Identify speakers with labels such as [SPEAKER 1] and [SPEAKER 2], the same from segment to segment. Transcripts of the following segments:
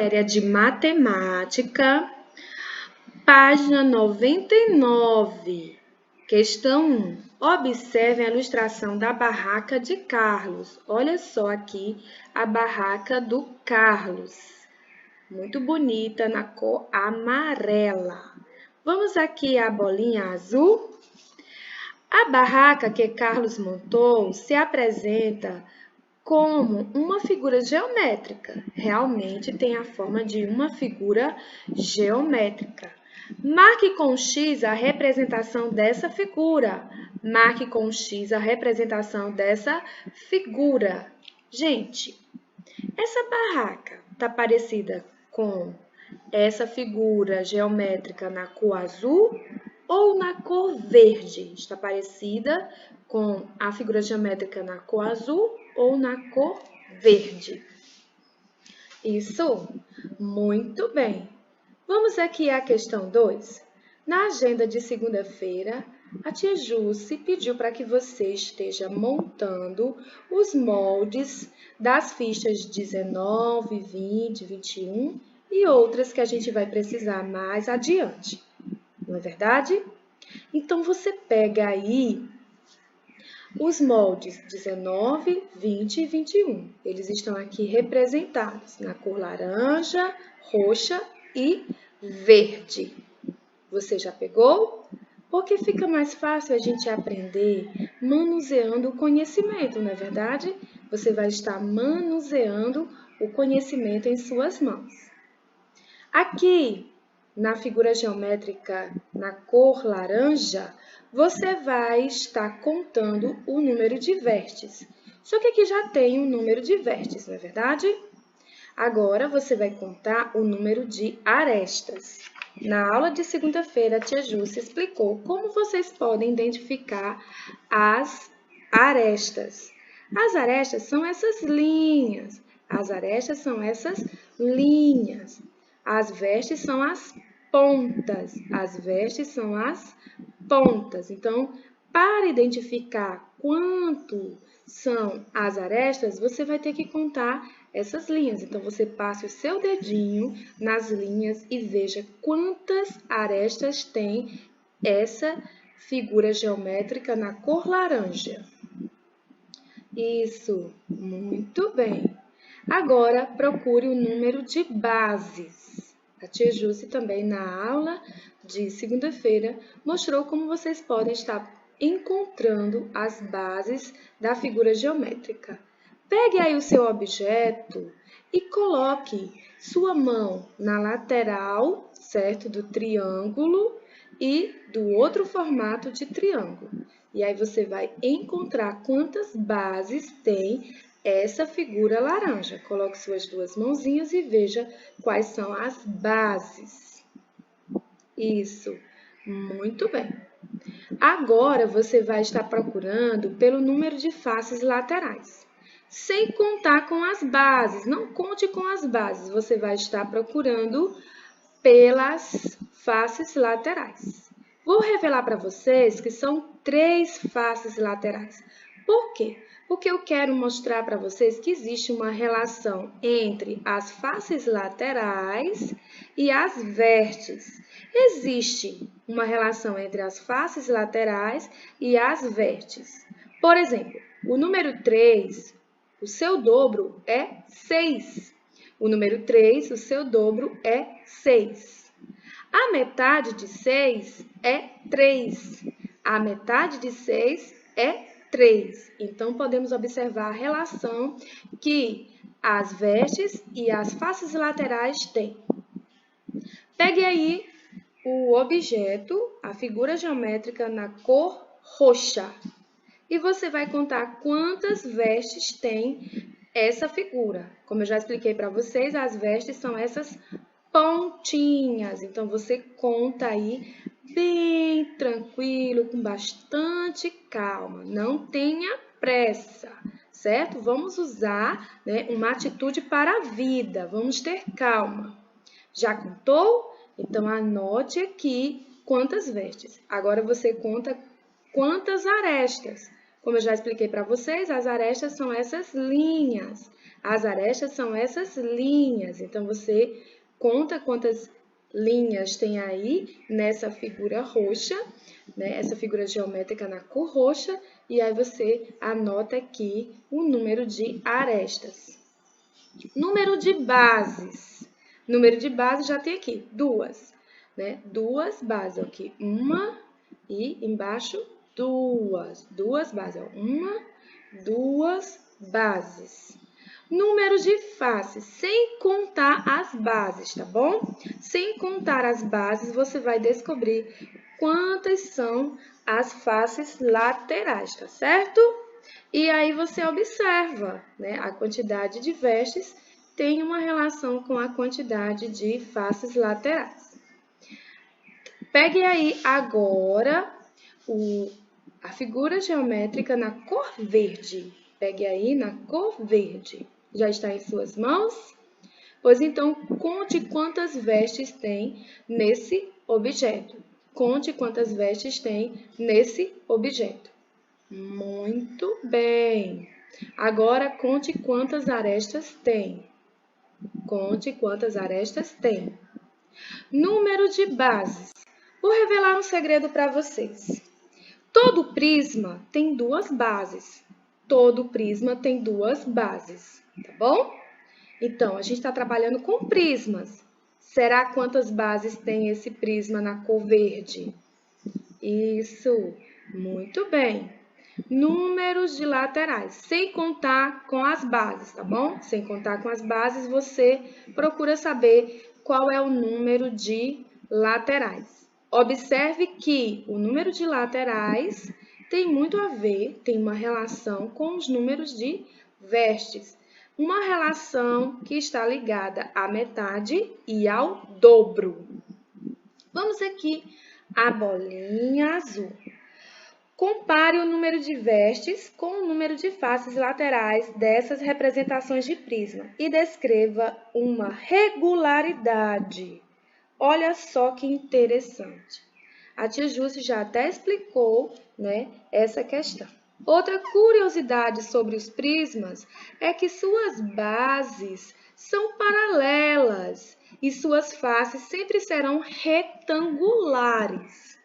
[SPEAKER 1] matéria de matemática, página 99, questão 1. Observem a ilustração da barraca de Carlos. Olha só aqui a barraca do Carlos. Muito bonita, na cor amarela. Vamos aqui à bolinha azul. A barraca que Carlos montou se apresenta como uma figura geométrica. Realmente tem a forma de uma figura geométrica. Marque com X a representação dessa figura. Marque com X a representação dessa figura. Gente, essa barraca está parecida com essa figura geométrica na cor azul ou na cor verde? Está parecida com a figura geométrica na cor azul ou na cor verde? Isso? Muito bem. Vamos aqui à questão 2. Na agenda de segunda-feira, a tia Jusce pediu para que você esteja montando os moldes das fichas 19, 20, 21 e outras que a gente vai precisar mais adiante. Não é verdade? Então, você pega aí os moldes 19, 20 e 21. Eles estão aqui representados na cor laranja, roxa e verde. Você já pegou? Porque fica mais fácil a gente aprender manuseando o conhecimento, não é verdade? Você vai estar manuseando o conhecimento em suas mãos. Aqui, na figura geométrica na cor laranja, você vai estar contando o número de vértices. Só que aqui já tem um número de vértices, não é verdade? Agora, você vai contar o número de arestas. Na aula de segunda-feira, a tia Jusce explicou como vocês podem identificar as arestas. As arestas são essas linhas. As arestas são essas linhas. As vestes são as pontas. As vestes são as pontas. Então, para identificar quanto são as arestas, você vai ter que contar essas linhas. Então, você passe o seu dedinho nas linhas e veja quantas arestas tem essa figura geométrica na cor laranja. Isso, muito bem. Agora, procure o número de bases. A tia Jusce também, na aula de segunda-feira, mostrou como vocês podem estar encontrando as bases da figura geométrica. Pegue aí o seu objeto e coloque sua mão na lateral, certo, do triângulo e do outro formato de triângulo. E aí você vai encontrar quantas bases tem essa figura laranja. Coloque suas duas mãozinhas e veja quais são as bases. Isso, muito bem. Agora, você vai estar procurando pelo número de faces laterais. Sem contar com as bases, não conte com as bases. Você vai estar procurando pelas faces laterais. Vou revelar para vocês que são 3 faces laterais. Por quê? Porque eu quero mostrar para vocês que existe uma relação entre as faces laterais e as vértices. Existe uma relação entre as faces laterais e as vértices. Por exemplo, o número 3, o seu dobro é 6. O número 3, o seu dobro é 6. A metade de 6 é 3. A metade de 6 é 3. Então, podemos observar a relação que as vértices e as faces laterais têm. Pegue aí o objeto, a figura geométrica na cor roxa. E você vai contar quantas vestes tem essa figura. Como eu já expliquei para vocês, as vestes são essas pontinhas. Então, você conta aí bem tranquilo, com bastante calma. Não tenha pressa, certo? Vamos usar, né, uma atitude para a vida. Vamos ter calma. Já contou? Então, anote aqui quantas vestes. Agora, você conta quantas arestas. Como eu já expliquei para vocês, as arestas são essas linhas. As arestas são essas linhas. Então, você conta quantas linhas tem aí nessa figura roxa, né? Essa figura geométrica na cor roxa, e aí você anota aqui o número de arestas. Número de bases. Número de bases já tem aqui, duas, né? Duas bases aqui, uma e embaixo duas. Duas bases, ó. Uma, duas bases. Número de faces, sem contar as bases, tá bom? Sem contar as bases, você vai descobrir quantas são as faces laterais, tá certo? E aí você observa, né? A quantidade de vestes tem uma relação com a quantidade de faces laterais. Pegue aí agora a figura geométrica na cor verde. Pegue aí na cor verde. Já está em suas mãos? Pois então, conte quantas vestes tem nesse objeto. Conte quantas vestes tem nesse objeto. Muito bem. Agora, conte quantas arestas tem. Conte quantas arestas tem. Número de bases. Vou revelar um segredo para vocês. Todo prisma tem duas bases. Todo prisma tem duas bases, tá bom? Então, a gente está trabalhando com prismas. Será quantas bases tem esse prisma na cor verde? Isso, muito bem. Números de laterais, sem contar com as bases, tá bom? Sem contar com as bases, você procura saber qual é o número de laterais. Observe que o número de laterais tem muito a ver, tem uma relação com os números de vestes. Uma relação que está ligada à metade e ao dobro. Vamos aqui à bolinha azul. Compare o número de vestes com o número de faces laterais dessas representações de prisma e descreva uma regularidade. Olha só que interessante. A tia Jússi já até explicou, né, essa questão. Outra curiosidade sobre os prismas é que suas bases são paralelas e suas faces sempre serão retangulares.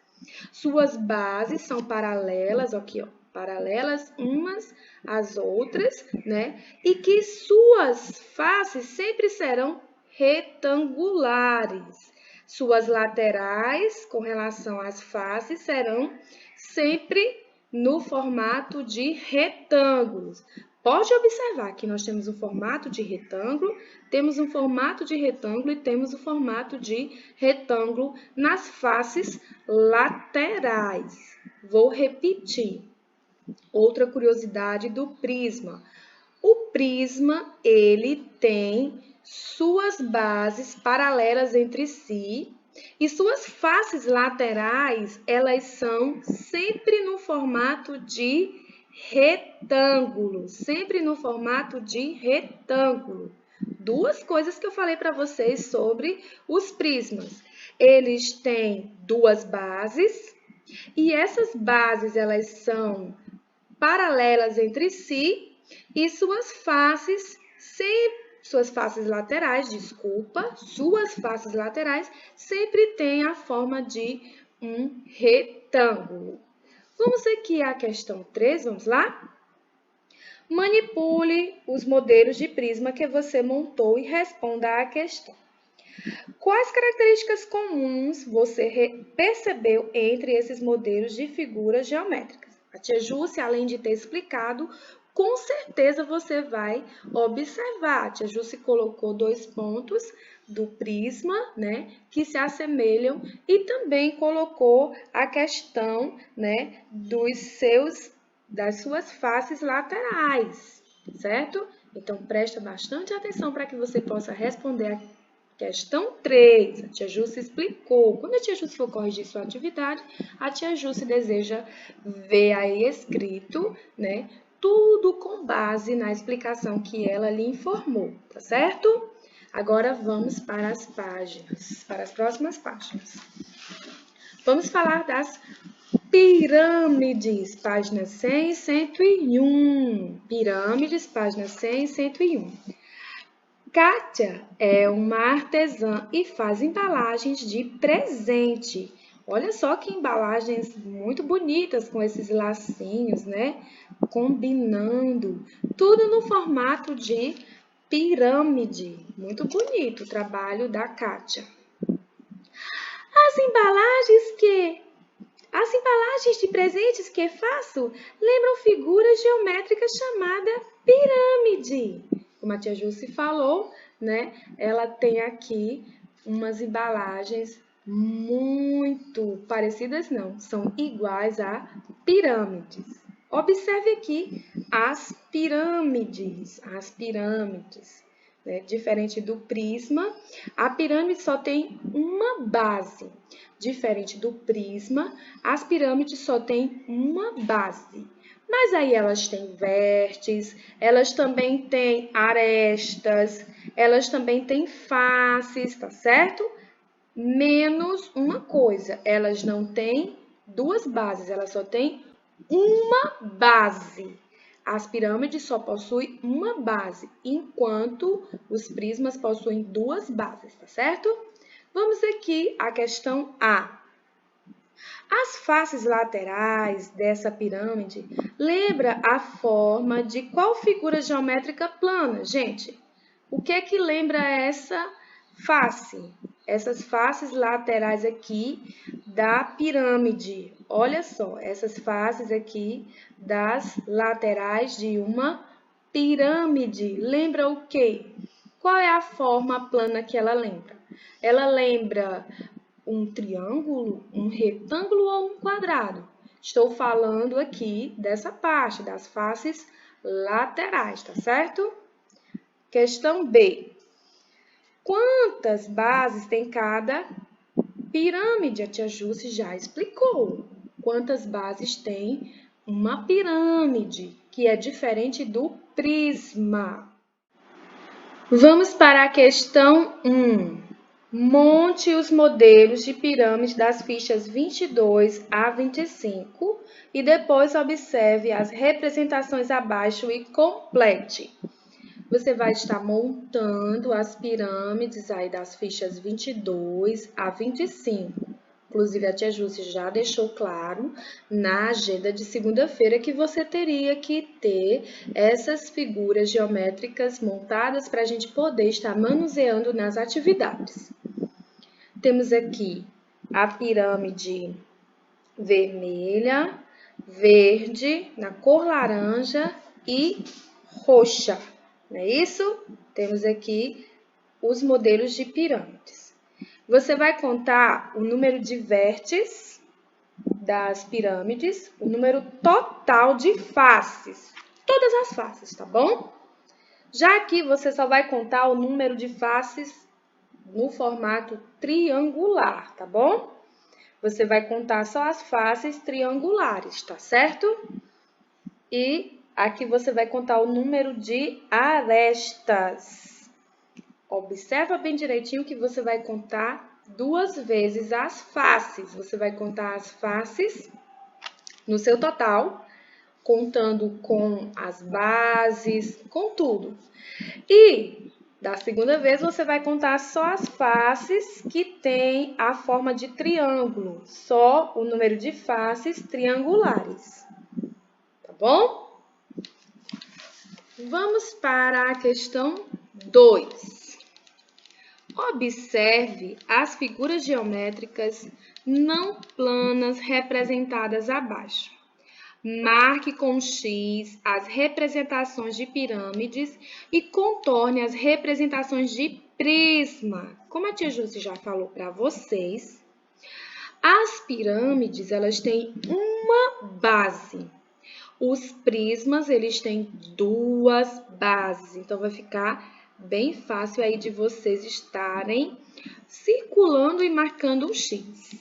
[SPEAKER 1] Suas bases são paralelas, aqui, ó, paralelas umas às outras, né? E que suas faces sempre serão retangulares. Suas laterais, com relação às faces, serão sempre no formato de retângulos. Pode observar que nós temos um formato de retângulo, temos um formato de retângulo e temos o formato de retângulo nas faces laterais. Vou repetir. Outra curiosidade do prisma. O prisma, ele tem suas bases paralelas entre si e suas faces laterais, elas são sempre no formato de retângulo, sempre no formato de retângulo. Duas coisas que eu falei para vocês sobre os prismas. Eles têm duas bases e essas bases, elas são paralelas entre si e suas faces laterais, suas faces laterais sempre têm a forma de um retângulo. Vamos aqui à questão 3, vamos lá? Manipule os modelos de prisma que você montou e responda à questão. Quais características comuns você percebeu entre esses modelos de figuras geométricas? A tia Jússi, além de ter explicado, com certeza você vai observar. A tia Jússi colocou 2 pontos do prisma, né, que se assemelham e também colocou a questão, né, das suas faces laterais, certo? Então, presta bastante atenção para que você possa responder a questão 3. A tia Jússi explicou. Quando a tia Jússi for corrigir sua atividade, a tia Jússi deseja ver aí escrito, né, tudo com base na explicação que ela lhe informou, tá certo? Agora vamos para as páginas, para as próximas páginas. Vamos falar das Pirâmides, páginas 100 e 101. Pirâmides, páginas 100 e 101. Kátia é uma artesã e faz embalagens de presente. Olha só que embalagens muito bonitas com esses lacinhos, né? Combinando. Tudo no formato de pirâmide. Muito bonito o trabalho da Kátia. As embalagens de presentes que faço lembram figuras geométricas chamadas pirâmide. Como a tia Jússi falou, né? Ela tem aqui umas embalagens muito parecidas, não, são iguais a pirâmides. Observe aqui as pirâmides, né? Diferente do prisma, a pirâmide só tem uma base. Diferente do prisma, as pirâmides só têm uma base. Mas aí elas têm vértices, elas também têm arestas, elas também têm faces, tá certo? Menos uma coisa, elas não têm duas bases, elas só têm uma base. As pirâmides só possuem uma base, enquanto os prismas possuem duas bases, tá certo? Vamos aqui à questão A. As faces laterais dessa pirâmide lembra a forma de qual figura geométrica plana? Gente, o que é que lembra essa face? Essas faces laterais aqui da pirâmide. Olha só, essas faces aqui das laterais de uma pirâmide. Lembra o quê? Qual é a forma plana que ela lembra? Ela lembra um triângulo, um retângulo ou um quadrado? Estou falando aqui dessa parte, das faces laterais, tá certo? Questão B. Quantas bases tem cada pirâmide? A tia Jússi já explicou. Quantas bases tem uma pirâmide, que é diferente do prisma. Vamos para a questão 1. Monte os modelos de pirâmide das fichas 22 a 25 e depois observe as representações abaixo e complete. Você vai estar montando as pirâmides aí das fichas 22 a 25. Inclusive, a tia Jússi já deixou claro na agenda de segunda-feira que você teria que ter essas figuras geométricas montadas para a gente poder estar manuseando nas atividades. Temos aqui a pirâmide vermelha, verde, na cor laranja e roxa. Não é isso? Temos aqui os modelos de pirâmides. Você vai contar o número de vértices das pirâmides, o número total de faces, todas as faces, tá bom? Já aqui você só vai contar o número de faces no formato triangular, tá bom? Você vai contar só as faces triangulares, tá certo? E aqui você vai contar o número de arestas. Observa bem direitinho que você vai contar duas vezes as faces. Você vai contar as faces no seu total, contando com as bases, com tudo. E da segunda vez você vai contar só as faces que têm a forma de triângulo, só o número de faces triangulares. Tá bom? Vamos para a questão 2. Observe as figuras geométricas não planas representadas abaixo. Marque com X as representações de pirâmides e contorne as representações de prisma. Como a tia Jússi já falou para vocês, as pirâmides elas têm uma base. Os prismas eles têm duas bases. Então, vai ficar bem fácil aí de vocês estarem circulando e marcando um X.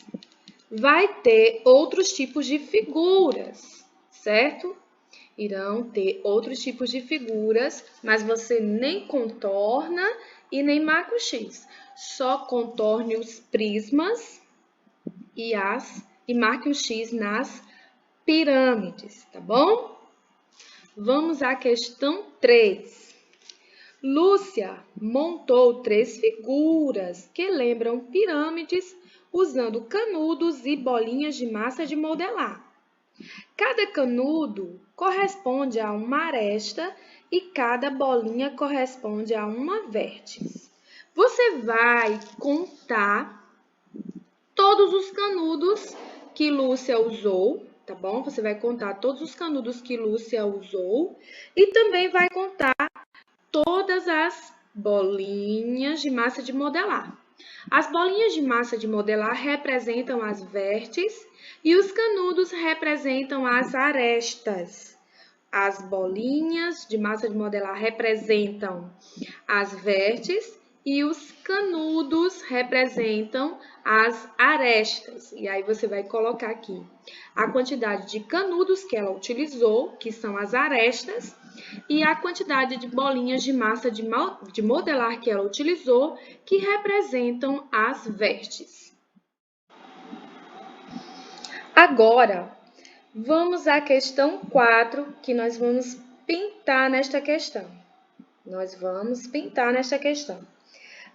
[SPEAKER 1] Vai ter outros tipos de figuras, certo? Irão ter outros tipos de figuras, mas você nem contorna e nem marca o X. Só contorne os prismas e as e marque um X nas pirâmides, tá bom? Vamos à questão 3. Lúcia montou 3 figuras que lembram pirâmides usando canudos e bolinhas de massa de modelar. Cada canudo corresponde a uma aresta e cada bolinha corresponde a uma vértice. Você vai contar todos os canudos que Lúcia usou, tá bom? Você vai contar todos os canudos que Lúcia usou e também vai contar todas as bolinhas de massa de modelar. As bolinhas de massa de modelar representam as vértices e os canudos representam as arestas. As bolinhas de massa de modelar representam as vértices e os canudos representam as arestas. E aí você vai colocar aqui a quantidade de canudos que ela utilizou, que são as arestas, e a quantidade de bolinhas de massa de modelar que ela utilizou, que representam as vértices. Agora, vamos à questão 4, que nós vamos pintar nesta questão.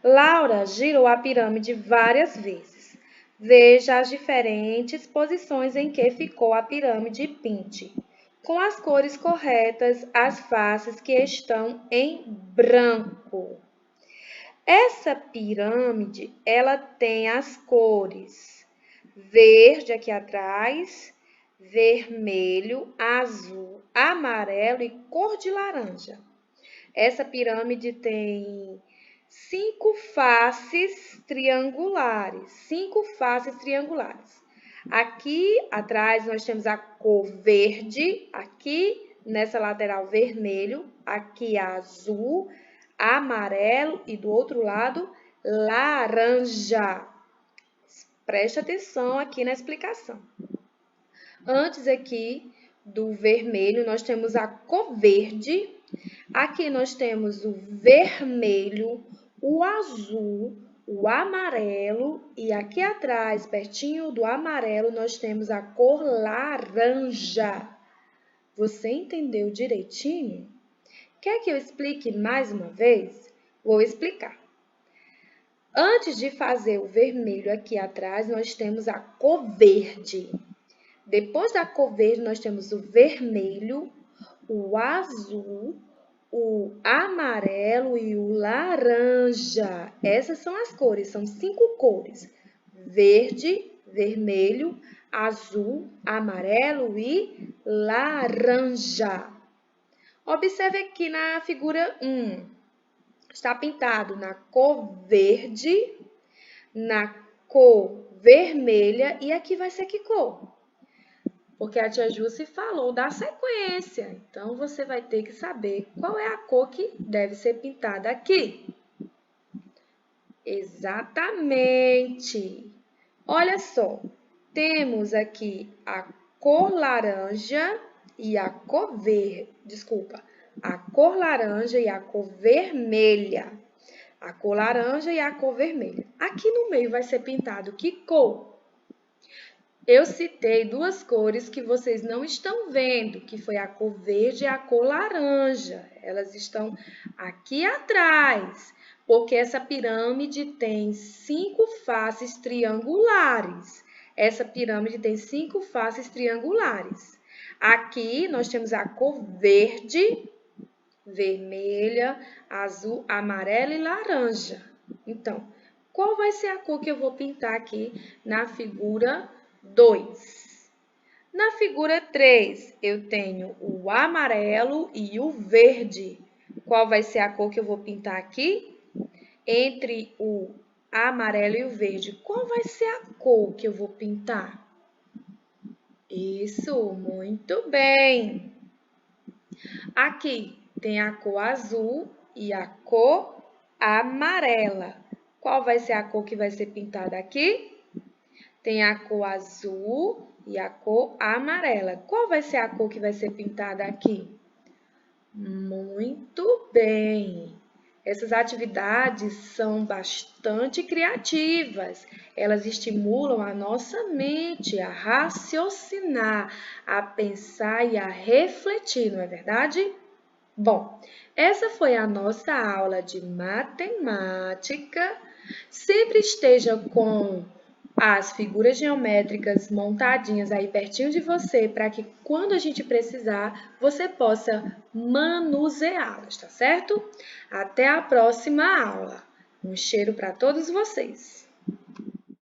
[SPEAKER 1] Laura girou a pirâmide várias vezes. Veja as diferentes posições em que ficou a pirâmide e pinte, com as cores corretas, as faces que estão em branco. Essa pirâmide, ela tem as cores verde aqui atrás, vermelho, azul, amarelo e cor de laranja. Essa pirâmide tem 5 faces triangulares. Aqui atrás nós temos a cor verde, aqui nessa lateral vermelho, aqui azul, amarelo e do outro lado laranja. Preste atenção aqui na explicação. Antes aqui do vermelho nós temos a cor verde, aqui nós temos o vermelho, o azul, o amarelo e aqui atrás, pertinho do amarelo, nós temos a cor laranja. Você entendeu direitinho? Quer que eu explique mais uma vez? Vou explicar. Antes de fazer o vermelho aqui atrás, nós temos a cor verde. Depois da cor verde, nós temos o vermelho, o azul, o amarelo e o laranja. Essas são as cores, são 5 cores. Verde, vermelho, azul, amarelo e laranja. Observe aqui na figura 1. Está pintado na cor verde, na cor vermelha e aqui vai ser que cor? Porque a tia Jússi falou da sequência. Então, você vai ter que saber qual é a cor que deve ser pintada aqui. Exatamente. Olha só, temos aqui a cor laranja e a cor verde. Desculpa, a cor laranja e a cor vermelha. A cor laranja e a cor vermelha. Aqui no meio vai ser pintado que cor? Eu citei 2 cores que vocês não estão vendo, que foi a cor verde e a cor laranja. Elas estão aqui atrás, porque essa pirâmide tem 5 faces triangulares. Essa pirâmide tem 5 faces triangulares. Aqui nós temos a cor verde, vermelha, azul, amarela e laranja. Então, qual vai ser a cor que eu vou pintar aqui na figura 2. Na figura 3, eu tenho o amarelo e o verde. Qual vai ser a cor que eu vou pintar aqui? Entre o amarelo e o verde, qual vai ser a cor que eu vou pintar? Isso, muito bem. Aqui tem a cor azul e a cor amarela. Qual vai ser a cor que vai ser pintada aqui? Tem a cor azul e a cor amarela. Qual vai ser a cor que vai ser pintada aqui? Muito bem! Essas atividades são bastante criativas. Elas estimulam a nossa mente a raciocinar, a pensar e a refletir, não é verdade? Bom, essa foi a nossa aula de matemática. Sempre esteja com as figuras geométricas montadinhas aí pertinho de você, para que quando a gente precisar, você possa manuseá-las, tá certo? Até a próxima aula. Um cheiro para todos vocês!